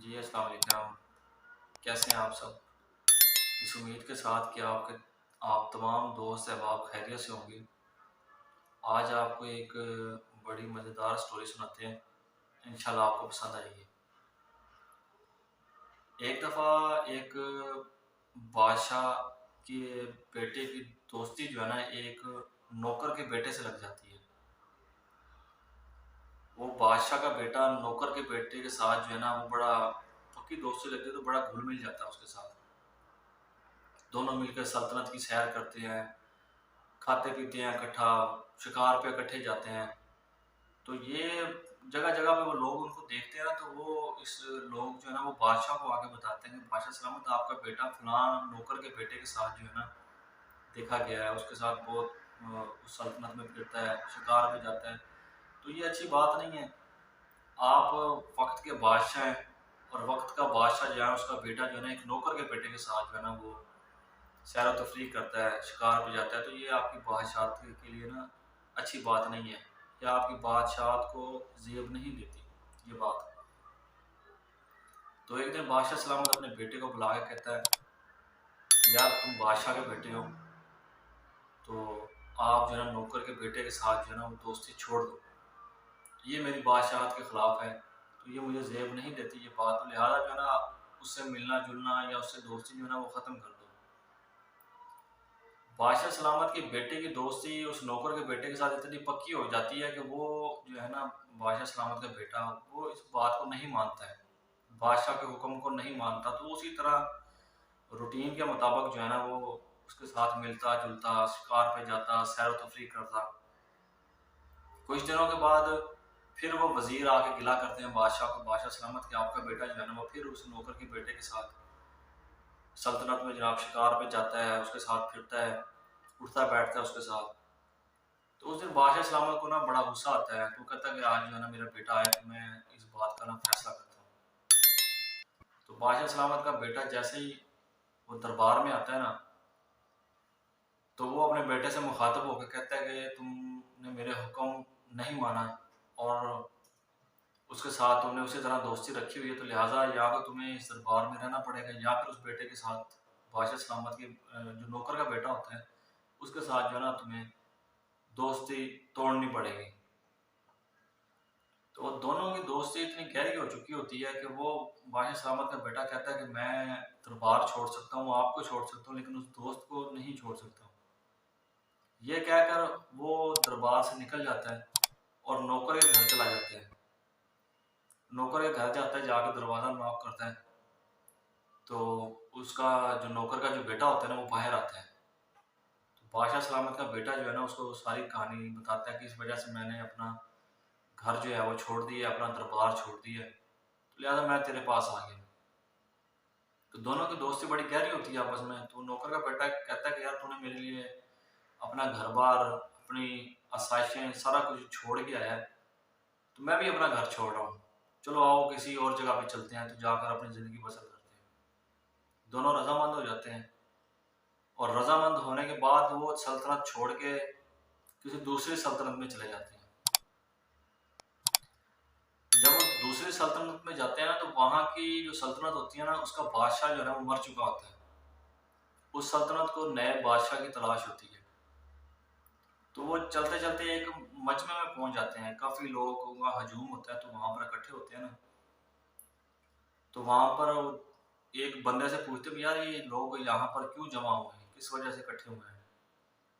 جی السلام علیکم، کیسے ہیں آپ سب؟ اس امید کے ساتھ کہ آپ تمام دوست احباب خیریت سے ہوں گے۔ آج آپ کو ایک بڑی مزیدار سٹوری سناتے ہیں، انشاءاللہ آپ کو پسند آئے گی۔ ایک دفعہ ایک بادشاہ کے بیٹے کی دوستی جو ہے نا ایک نوکر کے بیٹے سے لگ جاتی ہے۔ وہ بادشاہ کا بیٹا نوکر کے بیٹے کے ساتھ جو ہے نا وہ بڑا پکی دوستی لگتی ہے، تو بڑا گھل مل جاتا ہے اس کے ساتھ۔ دونوں مل کر سلطنت کی سیر کرتے ہیں، کھاتے پیتے ہیں اکٹھا، شکار پہ اکٹھے جاتے ہیں۔ تو یہ جگہ جگہ پہ وہ لوگ ان کو دیکھتے ہیں نا، تو وہ لوگ جو ہے نا وہ بادشاہ کو آگے بتاتے ہیں کہ بادشاہ سلامت، آپ کا بیٹا فلاں نوکر کے بیٹے کے ساتھ جو ہے نا دیکھا گیا ہے، اس کے ساتھ بہت اس سلطنت میں پھرتا ہے، شکار پہ جاتا ہے۔ تو یہ اچھی بات نہیں ہے۔ آپ وقت کے بادشاہ ہیں، اور وقت کا بادشاہ جو ہے اس کا بیٹا جو ہے نا ایک نوکر کے بیٹے کے ساتھ جو ہے نا وہ سیر و تفریح کرتا ہے، شکار پہ جاتا ہے، تو یہ آپ کی بادشاہت کے لیے نا اچھی بات نہیں ہے، یا آپ کی بادشاہت کو زیب نہیں دیتی یہ بات۔ تو ایک دن بادشاہ سلامت اپنے بیٹے کو بلا کے کہتا ہے کہ یار تم بادشاہ کے بیٹے ہو، تو آپ جو ہے نا نوکر کے بیٹے کے ساتھ جو ہے نا وہ دوستی چھوڑ دو، یہ میری بادشاہت کے خلاف ہے، تو یہ مجھے زیب نہیں دیتی یہ بات، لہٰذا جو ہے نا اس سے ملنا جلنا یا اس سے دوستی جو ہے نا وہ ختم کر دو۔ بادشاہ سلامت کے بیٹے کی دوستی اس نوکر کے بیٹے کے ساتھ اتنی پکی ہو جاتی ہے کہ وہ جو ہے نا بادشاہ سلامت کا بیٹا وہ اس بات کو نہیں مانتا ہے، بادشاہ کے حکم کو نہیں مانتا، تو اسی طرح روٹین کے مطابق جو ہے نا وہ اس کے ساتھ ملتا جلتا، شکار پہ جاتا، سیر و تفریح کرتا۔ کچھ دنوں کے بعد پھر وہ وزیر آ کے گلا کرتے ہیں بادشاہ کو، بادشاہ سلامت کہ آپ کا بیٹا جو ہے نا وہ پھر اس نوکر کے بیٹے کے ساتھ سلطنت میں جناب شکار پہ جاتا ہے، اس کے ساتھ پھرتا ہے، اٹھتا بیٹھتا ہے اس کے ساتھ۔ تو اس دن بادشاہ سلامت کو نا بڑا غصہ آتا ہے، تو کہتا ہے کہ آج جو ہے نا میرا بیٹا آیا تو میں اس بات کا نا فیصلہ کرتا ہوں۔ تو بادشاہ سلامت کا بیٹا جیسے ہی وہ دربار میں آتا ہے نا، تو وہ اپنے بیٹے سے مخاطب ہو کے کہتا ہے کہ تم نے میرے حکم نہیں مانا، اور اس کے ساتھ تم نے اسی طرح دوستی رکھی ہوئی ہے، تو لہٰذا یا تو تمہیں اس دربار میں رہنا پڑے گا، یا پھر اس بیٹے کے ساتھ بادشاہ سلامت کے جو نوکر کا بیٹا ہوتا ہے اس کے ساتھ جو ہے نا تمہیں دوستی توڑنی پڑے گی۔ تو دونوں کی دوستی اتنی گہری ہو چکی ہوتی ہے کہ وہ بادشاہ سلامت کا بیٹا کہتا ہے کہ میں دربار چھوڑ سکتا ہوں، آپ کو چھوڑ سکتا ہوں، لیکن اس دوست کو نہیں چھوڑ سکتا ہوں۔ یہ کہہ کر وہ دربار سے نکل جاتا ہے اور نوکر کے گھر چلا جاتا ہے۔ نوکر کے گھر جاتا ہے، جا کے دروازہ ناک کرتا ہے، تو اس کا جو نوکر کا جو بیٹا ہوتا ہے نا وہ باہر آتا ہے۔ تو بادشاہ سلامت کا بیٹا جو ہے نا اس کو ساری کہانی بتاتا ہے کہ اس وجہ سے میں نے اپنا گھر جو ہے وہ چھوڑ دیا، اپنا دربار چھوڑ دیا، تو لہٰذا میں تیرے پاس آ گیا۔ تو دونوں کی دوستی بڑی گہری ہوتی ہے آپس میں۔ تو نوکر کا بیٹا کہتا ہے کہ یار تو نے میرے لیے اپنا گھر بار، اپنی آسائشیں، سارا کچھ چھوڑ کے آیا ہے، تو میں بھی اپنا گھر چھوڑ رہا ہوں، چلو آؤ کسی اور جگہ پہ چلتے ہیں، تو جا کر اپنی زندگی بسر کرتے ہیں۔ دونوں رضامند ہو جاتے ہیں، اور رضامند ہونے کے بعد وہ سلطنت چھوڑ کے کسی دوسری سلطنت میں چلے جاتے ہیں۔ جب وہ دوسری سلطنت میں جاتے ہیں نا، تو وہاں کی جو سلطنت ہوتی ہے نا اس کا بادشاہ جو ہے نا وہ مر چکا ہوتا ہے، اس سلطنت کو نئے بادشاہ کی تلاش ہوتی ہے۔ تو وہ چلتے چلتے ایک مجمع میں پہنچ جاتے ہیں، کافی لوگوں کا ہجوم ہوتا ہے، تو وہاں پر اکٹھے ہوتے ہیں نا، تو وہاں پر ایک بندے سے پوچھتے ہیں یار یہ لوگ یہاں پر کیوں جمع ہوئے ہیں، کس وجہ سے اکٹھے ہوئے ہیں؟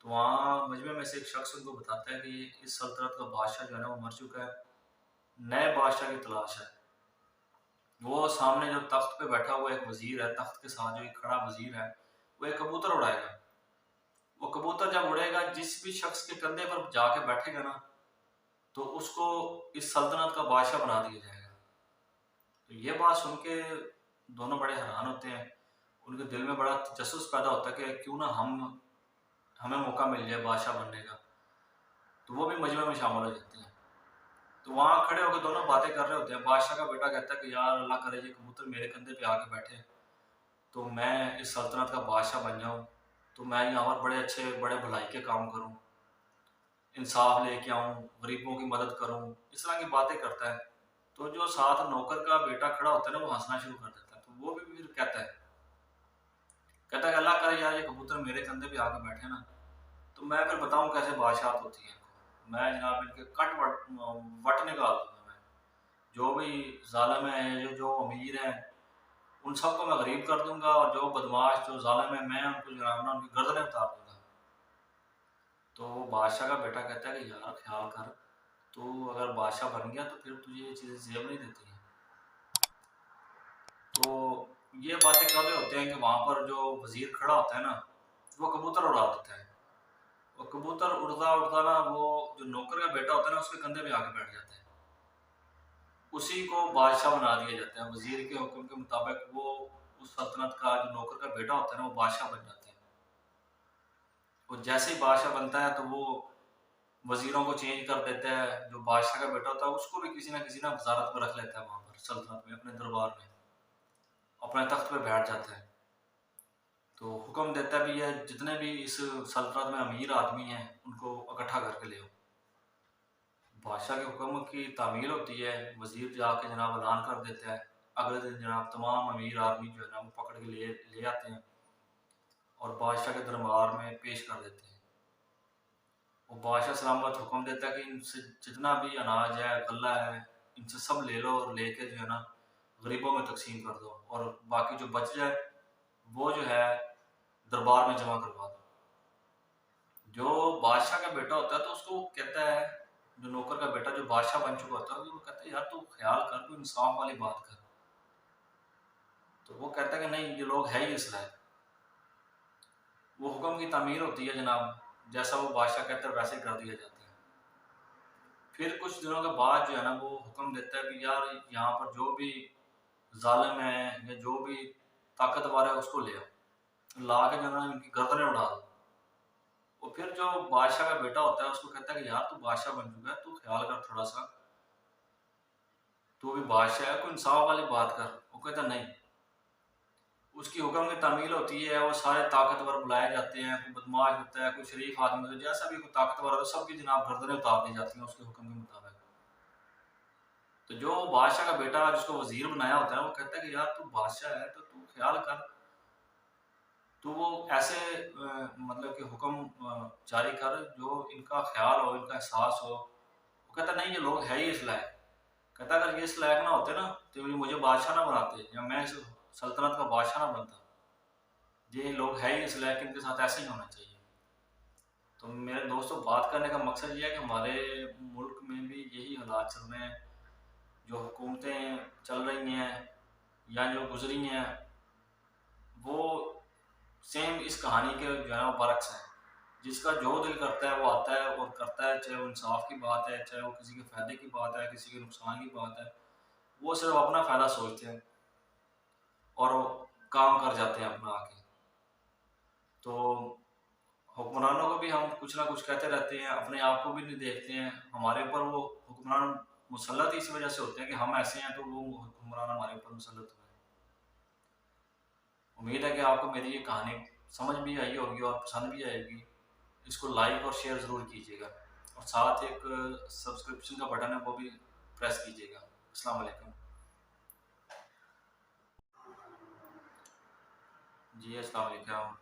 تو وہاں مجمع میں سے ایک شخص ان کو بتاتا ہے کہ اس سلطنت کا بادشاہ جو ہے نا وہ مر چکا ہے، نئے بادشاہ کی تلاش ہے۔ وہ سامنے جو تخت پہ بیٹھا ہوا ایک وزیر ہے، تخت کے ساتھ جو ایک کھڑا وزیر ہے، وہ ایک کبوتر اڑائے گا۔ وہ کبوتر جب اڑے گا، جس بھی شخص کے کندھے پر جا کے بیٹھے گا نا، تو اس کو اس سلطنت کا بادشاہ بنا دیا جائے گا۔ تو یہ بات سن کے دونوں بڑے حیران ہوتے ہیں، ان کے دل میں بڑا تجسس پیدا ہوتا ہے کہ کیوں نہ ہمیں موقع مل جائے بادشاہ بننے کا۔ تو وہ بھی مجمع میں شامل ہو جاتے ہیں۔ تو وہاں کھڑے ہو کے دونوں باتیں کر رہے ہوتے ہیں۔ بادشاہ کا بیٹا کہتا ہے کہ یار اللہ کرے یہ کبوتر میرے کندھے پہ آ کے بیٹھے تو میں اس سلطنت کا بادشاہ بن جاؤں، تو میں یہاں پر بڑے اچھے بڑے بھلائی کے کام کروں، انصاف لے کے آؤں، غریبوں کی مدد کروں، اس طرح کی باتیں کرتا ہے۔ تو جو ساتھ نوکر کا بیٹا کھڑا ہوتا ہے نا وہ ہنسنا شروع کر دیتا ہے، تو وہ بھی پھر کہتا ہے کہ اللہ کرے یار یہ کبوتر میرے کندھے پہ آ کے بیٹھے نا تو میں پھر بتاؤں کیسے بادشاہت ہوتی ہے ان کو، میں جناب ان کے کٹ وٹ نکال دوں گا، میں جو بھی ظالم ہے جو امیر ہیں ان سب کو میں غریب کر دوں گا، اور جو بدماش جو ظالم ہے میں ان کو جناب نا ان کی گردنیں اتار دوں گا۔ تو بادشاہ کا بیٹا کہتا ہے کہ یار خیال کر، تو اگر بادشاہ بن گیا تو پھر تجھے یہ چیزیں زیب نہیں دیتی ہیں۔ تو یہ باتیں کر رہے ہوتے ہیں کہ وہاں پر جو وزیر کھڑا ہوتا ہے نا وہ کبوتر اڑا دیتا ہے، اور کبوتر اڑتا اڑتا نا وہ جو نوکر کا بیٹا ہوتا ہے نا اس کے کندھے پہ آ کے بیٹھ جاتا ہے، اسی کو بادشاہ بنا دیا جاتا ہے، وزیر کے حکم کے مطابق وہ اس سلطنت کا جو نوکر کا بیٹا ہوتا ہے نا وہ بادشاہ بن جاتا ہے، اور جیسے ہی بادشاہ بنتا ہے تو وہ وزیروں کو چینج کر دیتا ہے، جو بادشاہ کا بیٹا ہوتا ہے اس کو بھی کسی نہ وزارت پہ رکھ لیتا ہے، وہاں پر سلطنت میں اپنے دربار میں اپنے تخت پہ بیٹھ جاتا ہے، تو حکم دیتا ہے بھی یہ جتنے بھی اس سلطنت میں امیر آدمی ہیں ان کو اکٹھا کر کے لے آؤ۔ بادشاہ کے حکم کی تعمیل ہوتی ہے، وزیر جا کے جناب اعلان کر دیتا ہے، اگلے دن جناب تمام امیر آدمی جو ہے نا وہ پکڑ کے لے آتے ہیں اور بادشاہ کے دربار میں پیش کر دیتے ہیں۔ وہ بادشاہ سلامت حکم دیتا ہے کہ ان سے جتنا بھی اناج ہے غلہ ہے ان سے سب لے لو، اور لے کے جو ہے نا غریبوں میں تقسیم کر دو، اور باقی جو بچ جائے وہ جو ہے دربار میں جمع کروا دو۔ جو بادشاہ کا بیٹا ہوتا ہے تو اس کو کہتا ہے، جو نوکر کا بیٹا جو بادشاہ بن چکا ہوتا ہے وہ کہتا ہے یار تو خیال کر، تو انصاف والی بات کر، تو وہ کہتا ہے کہ نہیں یہ لوگ ہے ہی اس لائق۔ وہ حکم کی تعمیر ہوتی ہے جناب، جیسا وہ بادشاہ کہتا ہے ویسے کر دیا جاتا ہے۔ پھر کچھ دنوں کے بعد جو ہے نا وہ حکم دیتا ہے کہ یار یہاں پر جو بھی ظالم ہے یا جو بھی طاقتور ہے اس کو لے آؤ، لا کے جو ہے نا ان کی گردنیں اڑا دو۔ اور پھر جو بادشاہ کا بیٹا ہوتا ہے اس کو کہتا ہے کہ یار تو بادشاہ بن چکا ہے، تو خیال کر تھوڑا سا، تو بھی بادشاہ ہے، کوئی انصاف والی بات کر۔ وہ کہتا نہیں، اس کی حکم کی تعمیل ہوتی ہے، وہ سارے طاقتور بلائے جاتے ہیں، کوئی بدماش ہوتا ہے، کوئی شریف آدمی ہوتا ہے، جیسا بھی کوئی طاقتور ہے سب کی جناب گردنیں اتار دی جاتی ہیں اس کے حکم کے مطابق۔ تو جو بادشاہ کا بیٹا جس کو وزیر بنایا ہوتا ہے وہ کہتا ہے کہ یار تو بادشاہ ہے تو خیال کر، تو وہ ایسے مطلب کہ حکم جاری کر جو ان کا خیال ہو، ان کا احساس ہو۔ وہ کہتا نہیں یہ لوگ ہے ہی اس لائق، کہتا اگر یہ اس لائق نہ ہوتے نا تو یہ مجھے بادشاہ نہ بناتے یا میں اس سلطنت کا بادشاہ نہ بنتا، یہ لوگ ہے ہی اس لائق، ان کے ساتھ ایسے ہی ہونا چاہیے۔ تو میرے دوستوں بات کرنے کا مقصد یہ ہے کہ ہمارے ملک میں بھی یہی حالات چل رہے ہیں، جو حکومتیں چل رہی ہیں یا جو گزری ہیں وہ سیم اس کہانی کے جو ہے برعکس ہیں۔ جس کا جو دل کرتا ہے وہ آتا ہے اور کرتا ہے، چاہے وہ انصاف کی بات ہے، چاہے وہ کسی کے فائدے کی بات ہے، کسی کے نقصان کی بات ہے، وہ صرف اپنا فائدہ سوچتے ہیں اور کام کر جاتے ہیں اپنا آ کے۔ تو حکمرانوں کو بھی ہم کچھ نہ کچھ کہتے رہتے ہیں، اپنے آپ کو بھی نہیں دیکھتے ہیں، ہمارے اوپر وہ حکمران مسلط اسی وجہ سے ہوتے ہیں کہ ہم ایسے ہیں، تو وہ حکمران ہمارے اوپر مسلط ہوئے ہیں۔ امید ہے کہ آپ کو میری یہ کہانی سمجھ بھی آئی ہوگی اور پسند بھی آئے گی۔ اس کو لائک اور شیئر ضرور کیجیے گا، اور ساتھ ایک سبسکرپشن کا بٹن ہے وہ بھی پریس کیجیے گا۔ السلام علیکم۔ جی السلام علیکم،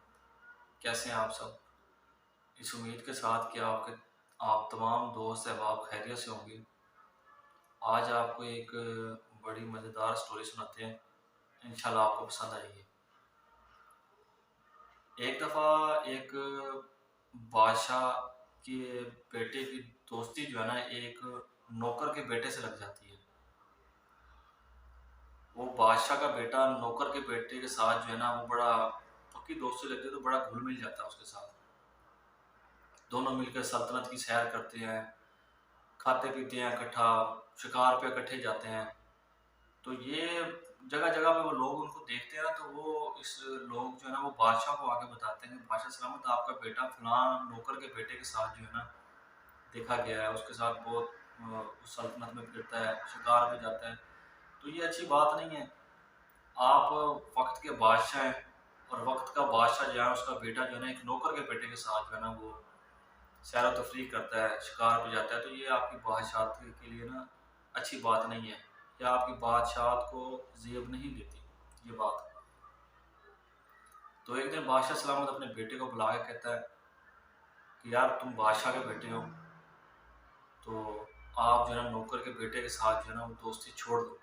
کیسے ہیں آپ سب؟ اس امید کے ساتھ کہ آپ تمام دوست احباب خیریت سے ہوں گے۔ آج آپ کو ایک بڑی مزیدار سٹوری سناتے ہیں، انشاءاللہ آپ کو پسند آئے گی۔ ایک دفعہ ایک بادشاہ کے بیٹے کی دوستی جو ہے نا ایک نوکر کے بیٹے سے لگ جاتی ہے۔ وہ بادشاہ کا بیٹا نوکر کے بیٹے کے ساتھ جو ہے نا وہ بڑا پکی دوستی لگتی ہے، تو بڑا گھل مل جاتا ہے اس کے ساتھ۔ دونوں مل کر سلطنت کی سیر کرتے ہیں، کھاتے پیتے ہیں اکٹھا، شکار پہ اکٹھے جاتے ہیں۔ تو یہ جگہ جگہ پہ وہ لوگ ان کو دیکھتے ہیں نا، تو وہ اس لوگ جو ہے نا وہ بادشاہ کو آ کے بتاتے ہیں کہ بادشاہ سلامت آپ کا بیٹا فلاں نوکر کے بیٹے کے ساتھ جو ہے نا دیکھا گیا ہے، اس کے ساتھ بہت اس سلطنت میں پھرتا ہے، شکار پہ جاتا ہے۔ تو یہ اچھی بات نہیں ہے، آپ وقت کے بادشاہ ہیں، اور وقت کا بادشاہ جو ہے اس کا بیٹا جو ہے نا ایک نوکر کے بیٹے کے ساتھ جو ہے نا وہ سیر و تفریح کرتا ہے، شکار پہ جاتا ہے، تو یہ آپ کی بادشاہت کے لیے نا اچھی بات نہیں ہے۔ یا آپ کی بادشاہت کو زیب نہیں دیتی یہ بات۔ تو ایک دن بادشاہ سلامت اپنے بیٹے کو بلا کے کہتا ہے کہ یار تم بادشاہ کے بیٹے ہو، تو آپ جو ہے نا نوکر کے بیٹے کے ساتھ جو ہے نا وہ دوستی چھوڑ دو،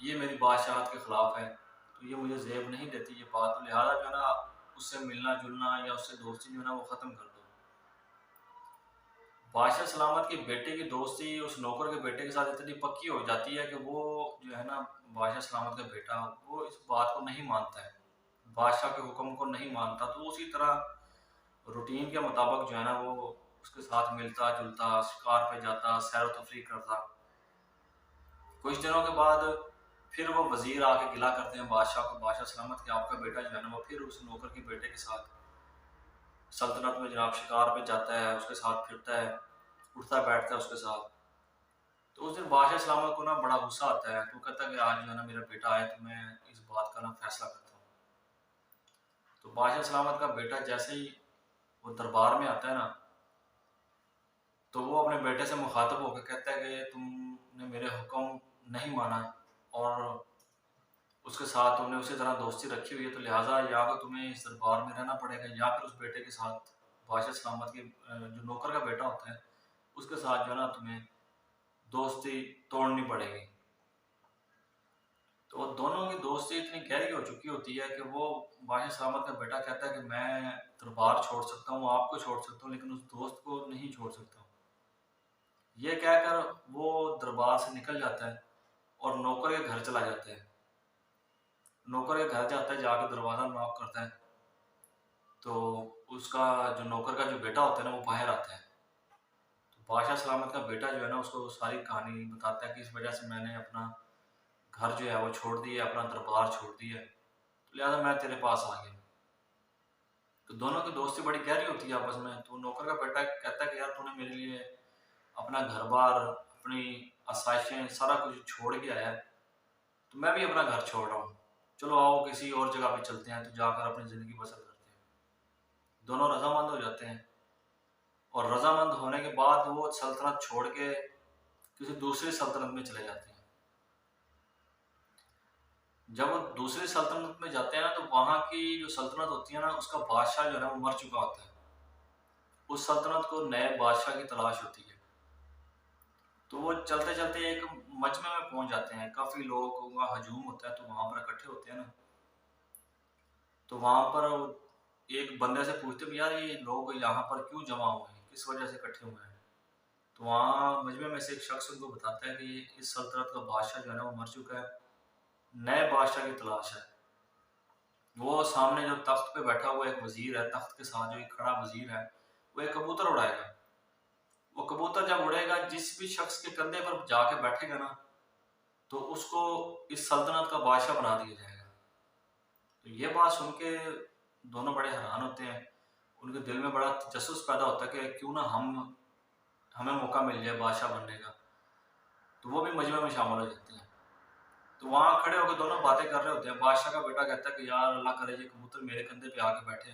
یہ میری بادشاہت کے خلاف ہے، تو یہ مجھے زیب نہیں دیتی یہ بات، لہٰذا جو ہے نا اس سے ملنا جلنا یا اس سے دوستی جو ہے نا وہ ختم کر دو۔ بادشاہ سلامت کے بیٹے کی دوستی اس نوکر کے بیٹے کے ساتھ اتنی پکی ہو جاتی ہے کہ وہ جو ہے نا بادشاہ سلامت کا بیٹا وہ اس بات کو نہیں مانتا ہے، بادشاہ کے حکم کو نہیں مانتا، تو اسی طرح روٹین کے مطابق جو ہے نا وہ اس کے ساتھ ملتا جلتا، شکار پہ جاتا، سیر و تفریح کرتا۔ کچھ دنوں کے بعد پھر وہ وزیر آ کے گلا کرتے ہیں بادشاہ کو، بادشاہ سلامت کہ آپ کا بیٹا جو ہے نا وہ پھر اس نوکر کے بیٹے کے ساتھ سلطنت میں جناب شکار پہ جاتا ہے، اس کے ساتھ پھرتا ہے، اٹھتا بیٹھتا ہے اس کے ساتھ۔ تو اس دن بادشاہ سلامت کو نا بڑا غصہ آتا ہے، تو کہتا ہے کہ آج جو ہے نا میرا بیٹا آئے تو میں اس بات کا نا فیصلہ کرتا ہوں۔ تو بادشاہ سلامت کا بیٹا جیسے ہی وہ دربار میں آتا ہے نا تو وہ اپنے بیٹے سے مخاطب ہو کے کہتا ہے کہ تم نے میرے حکم نہیں مانا اور اس کے ساتھ تم نے اسی طرح دوستی رکھی ہوئی ہے، تو لہٰذا یا تو تمہیں اس دربار میں رہنا پڑے گا یا پھر اس بیٹے کے ساتھ بادشاہ سلامت کے جو نوکر کا بیٹا ہوتا ہے اس کے ساتھ جو ہے نا تمہیں دوستی توڑنی پڑے گی۔ تو دونوں کی دوستی اتنی گہری ہو چکی ہوتی ہے کہ وہ بادشاہ سلامت کا بیٹا کہتا ہے کہ میں دربار چھوڑ سکتا ہوں، آپ کو چھوڑ سکتا ہوں، لیکن اس دوست کو نہیں چھوڑ سکتا ہوں۔ یہ کہہ کر وہ دربار سے نکل جاتا ہے اور نوکر کے گھر چلا جاتا ہے۔ نوکر کے گھر جاتا ہے، جا کے دروازہ ناک کرتا ہے، تو اس کا جو نوکر کا جو بیٹا ہوتا ہے نا وہ باہر آتا ہے۔ تو بادشاہ سلامت کا بیٹا جو ہے نا اس کو ساری کہانی بتاتا ہے کہ اس وجہ سے میں نے اپنا گھر جو ہے وہ چھوڑ دیا، اپنا دربار چھوڑ دیا، تو لہٰذا میں تیرے پاس آ گیا۔ تو دونوں کی دوستی بڑی گہری ہوتی ہے آپس میں۔ تو نوکر کا بیٹا کہتا ہے کہ یار تو نے میرے لیے اپنا گھر بار، اپنی آسائشیں، سارا کچھ چھوڑ کے آیا ہے، تو میں بھی اپنا گھر چھوڑ رہا ہوں، چلو آؤ کسی اور جگہ پہ چلتے ہیں، تو جا کر اپنی زندگی بسر کرتے ہیں۔ دونوں رضامند ہو جاتے ہیں اور رضامند ہونے کے بعد وہ سلطنت چھوڑ کے کسی دوسری سلطنت میں چلے جاتے ہیں۔ جب وہ دوسری سلطنت میں جاتے ہیں نا تو وہاں کی جو سلطنت ہوتی ہے نا اس کا بادشاہ جو ہے نا وہ مر چکا ہوتا ہے، اس سلطنت کو نئے بادشاہ کی تلاش ہوتی ہے۔ تو وہ چلتے چلتے ایک مجمع میں پہنچ جاتے ہیں، کافی لوگوں کا ہجوم ہوتا ہے تو وہاں پر اکٹھے ہوتے ہیں نا، تو وہاں پر ایک بندے سے پوچھتے بھی یار یہ لوگ یہاں پر کیوں جمع ہوئے ہیں، کس وجہ سے اکٹھے ہوئے ہیں؟ تو وہاں مجمع میں سے ایک شخص ان کو بتاتا ہے کہ اس سلطنت کا بادشاہ جو ہے نا وہ مر چکا ہے، نئے بادشاہ کی تلاش ہے۔ وہ سامنے جو تخت پہ بیٹھا ہوا ایک وزیر ہے، تخت کے ساتھ جو ایک کھڑا وزیر ہے وہ ایک کبوتر اڑائے گا، وہ کبوتر جب اڑے گا جس بھی شخص کے کندھے پر جا کے بیٹھے گا نا تو اس کو اس سلطنت کا بادشاہ بنا دیا جائے گا۔ تو یہ بات سن کے دونوں بڑے حیران ہوتے ہیں، ان کے دل میں بڑا تجسس پیدا ہوتا ہے کہ کیوں نہ ہمیں موقع مل جائے بادشاہ بننے کا، تو وہ بھی مجمع میں شامل ہو جاتے ہیں۔ تو وہاں کھڑے ہو کے دونوں باتیں کر رہے ہوتے ہیں، بادشاہ کا بیٹا کہتا ہے کہ یار اللہ کرے یہ کبوتر میرے کندھے پہ آ کے بیٹھے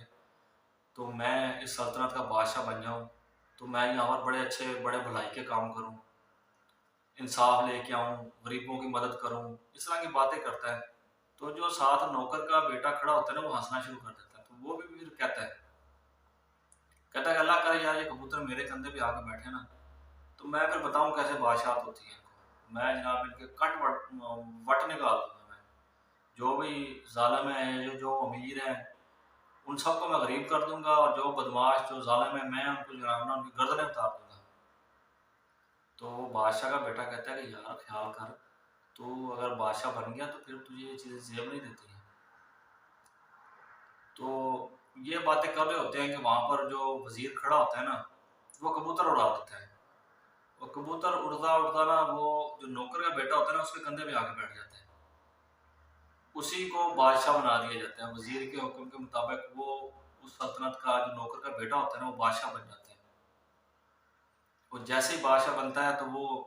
تو میں اس سلطنت کا بادشاہ بن جاؤں، تو میں یہاں پر بڑے اچھے بڑے بھلائی کے کام کروں، انصاف لے کے آؤں، غریبوں کی مدد کروں، اس طرح کی باتیں کرتا ہے۔ تو جو ساتھ نوکر کا بیٹا کھڑا ہوتا ہے نا وہ ہنسنا شروع کر دیتا ہے، تو وہ بھی پھر کہتا ہے کہ اللہ کرے یار یہ کبوتر میرے کندھے پہ آ کے بیٹھے نا تو میں پھر بتاؤں کیسے بادشاہت ہوتی ہے، میں جناب ان کے کٹ وٹ نکال دوں گا، میں جو بھی ظالم ہیں جو امیر ہیں ان سب کو میں غریب کر دوں گا، اور جو بدماش جو ظالم ہے میں ان کو جناب نا ان کی گردنیں اتار دوں گا۔ تو بادشاہ کا بیٹا کہتا ہے کہ یار خیال کر، تو اگر بادشاہ بن گیا تو پھر تجھے یہ چیزیں زیب نہیں دیتی ہیں۔ تو یہ باتیں کر رہے ہوتے ہیں کہ وہاں پر جو وزیر کھڑا ہوتا ہے نا وہ کبوتر اڑا دیتا ہے، اور کبوتر اڑتا اڑتا نا وہ جو نوکر کا بیٹا ہوتا ہے نا اس کے کندھے پہ آ کے بیٹھ جاتا ہے، اسی کو بادشاہ بنا دیا جاتا ہے، وزیر کے حکم کے مطابق وہ اس سلطنت کا جو نوکر کا بیٹا ہوتا ہے نا وہ بادشاہ بن جاتا ہے، اور جیسے ہی بادشاہ بنتا ہے تو وہ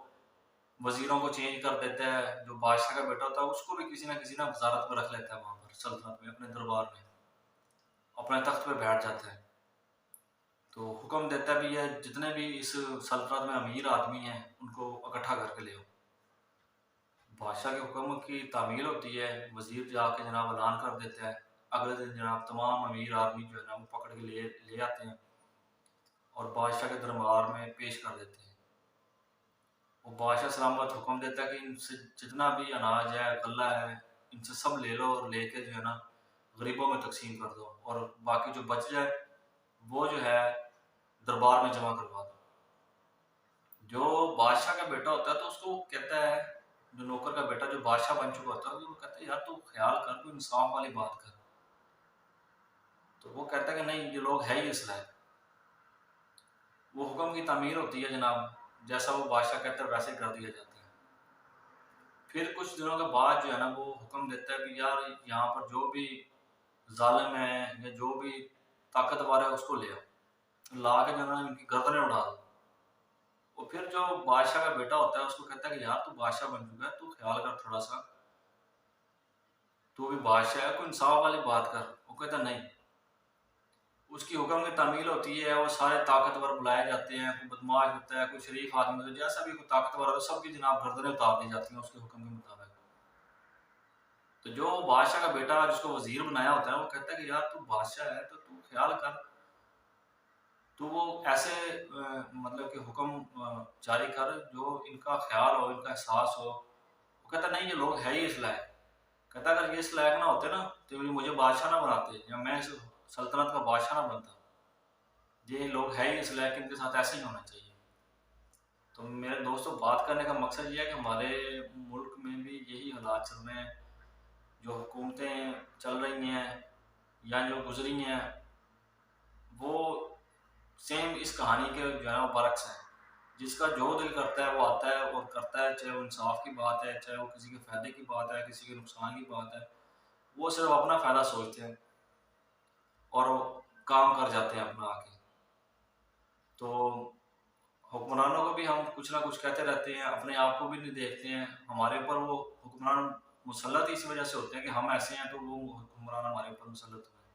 وزیروں کو چینج کر دیتا ہے، جو بادشاہ کا بیٹا ہوتا ہے اس کو بھی کسی نہ وزارت میں رکھ لیتا ہے، وہاں پر سلطنت میں اپنے دربار میں اپنے تخت پہ بیٹھ جاتا ہے، تو حکم دیتا بھی ہے جتنے بھی اس سلطنت میں امیر آدمی ہیں ان کو اکٹھا کر کے لے آؤ۔ بادشاہ کے حکم کی تعمیل ہوتی ہے، وزیر جا کے جناب اعلان کر دیتا ہے، اگلے دن جناب تمام امیر آدمی جو ہے نا وہ پکڑ کے لے آتے ہیں اور بادشاہ کے دربار میں پیش کر دیتے ہیں۔ وہ بادشاہ سلامت حکم دیتا ہے کہ ان سے جتنا بھی اناج ہے، غلہ ہے، ان سے سب لے لو اور لے کے جو ہے نا غریبوں میں تقسیم کر دو، اور باقی جو بچ جائے وہ جو ہے دربار میں جمع کروا دو۔ جو بادشاہ کا بیٹا ہوتا ہے تو اس کو کہتا ہے، جو نوکر کا بیٹا جو بادشاہ بن چکا ہوتا ہے وہ کہتا ہے یار تو خیال کر، تو انصاف والی بات کر۔ تو وہ کہتا ہے کہ نہیں، یہ لوگ ہے ہی اس لائق۔ وہ حکم کی تعمیر ہوتی ہے جناب، جیسا وہ بادشاہ کہتا ہے ویسے کر دیا جاتا ہے۔ پھر کچھ دنوں کے بعد جو ہے نا وہ حکم دیتا ہے کہ یار یہاں پر جو بھی ظالم ہے یا جو بھی طاقتور ہے اس کو لے آؤ، لا کے جو ہے نا ان کی گردنیں اڑا دو۔ اور پھر جو بادشاہ کا بیٹا ہوتا ہے اس کو کہتا ہے کہ یار تو بادشاہ بن چکا ہے، تو خیال کر تھوڑا سا، تو بھی بادشاہ ہے، کوئی انصاف والی بات کر۔ وہ کہتا نہیں۔ اس کی حکم کی تعمیل ہوتی ہے، وہ سارے طاقتور بلائے جاتے ہیں، کوئی بدماش ہوتا ہے، کوئی شریف آدمی ہوتا ہے، جیسا بھی کوئی طاقتور ہے سب کی جناب گردنیں اتار دی جاتی ہیں اس کے حکم کے مطابق۔ تو جو بادشاہ کا بیٹا جس کو وزیر بنایا ہوتا ہے وہ کہتا ہے کہ یار تو بادشاہ ہے تو خیال کر، تو وہ ایسے مطلب کہ حکم جاری کر جو ان کا خیال ہو، ان کا احساس ہو۔ وہ کہتا نہیں، یہ لوگ ہے ہی اس لائق۔ کہتا اگر یہ اس لائق نہ ہوتے نا تو مجھے بادشاہ نہ بناتے، یا میں اس سلطنت کا بادشاہ نہ بنتا۔ یہ لوگ ہے ہی اس لائق، ان کے ساتھ ایسے ہی ہونا چاہیے۔ تو میرے دوستوں، بات کرنے کا مقصد یہ ہے کہ ہمارے ملک میں بھی یہی حالات چل رہے ہیں، جو حکومتیں چل رہی ہیں یا جو گزری ہیں وہ سیم اس کہانی کے جو ہے وہ برعکس ہیں۔ جس کا جو دل کرتا ہے وہ آتا ہے اور کرتا ہے، چاہے وہ انصاف کی بات ہے، چاہے وہ کسی کے فائدے کی بات ہے، کسی کے نقصان کی بات ہے، وہ صرف اپنا فائدہ سوچتے ہیں اور وہ کام کر جاتے ہیں اپنا آ کے۔ تو حکمرانوں کو بھی ہم کچھ نہ کچھ کہتے رہتے ہیں، اپنے آپ کو بھی نہیں دیکھتے ہیں۔ ہمارے اوپر وہ حکمران مسلط اسی وجہ سے ہوتے ہیں کہ ہم ایسے ہیں، تو وہ حکمران ہمارے اوپر مسلط ہوئے ہیں۔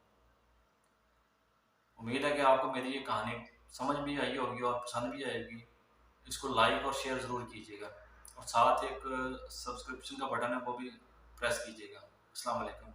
امید ہے کہ آپ کو میری یہ کہانی سمجھ بھی آئی ہوگی اور پسند بھی آئے گی۔ اس کو لائک اور شیئر ضرور کیجیے گا، اور ساتھ ایک سبسکرپشن کا بٹن ہے وہ بھی پریس کیجیے گا۔ السلام علیکم۔